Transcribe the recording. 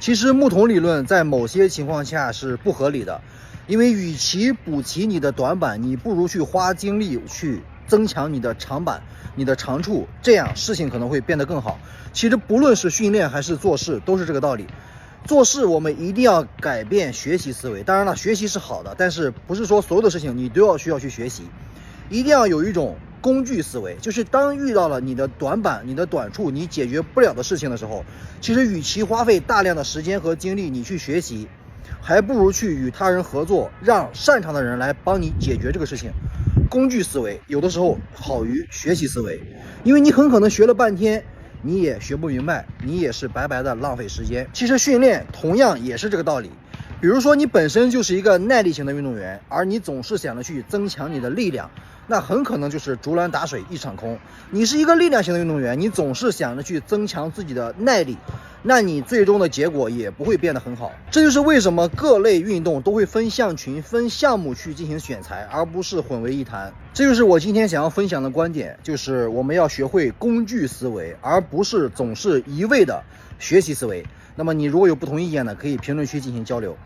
其实木桶理论在某些情况下是不合理的，因为与其补齐你的短板，你不如去花精力去增强你的长板、你的长处，这样事情可能会变得更好。其实不论是训练还是做事，都是这个道理。做事我们一定要改变学习思维，当然了，学习是好的，但是不是说所有的事情你都需要去学习，一定要有一种工具思维，就是当遇到了你的短板、你的短处、你解决不了的事情的时候，其实与其花费大量的时间和精力你去学习，还不如去与他人合作，让擅长的人来帮你解决这个事情。工具思维有的时候好于学习思维，因为你很可能学了半天你也学不明白，你也是白白的浪费时间。其实训练同样也是这个道理，比如说你本身就是一个耐力型的运动员，而你总是想着去增强你的力量，那很可能就是竹篮打水一场空。你是一个力量型的运动员，你总是想着去增强自己的耐力，那你最终的结果也不会变得很好。这就是为什么各类运动都会分项群、分项目去进行选材，而不是混为一谈。这就是我今天想要分享的观点，就是我们要学会工具思维，而不是总是一味的学习思维。那么你如果有不同意见呢，可以评论区进行交流。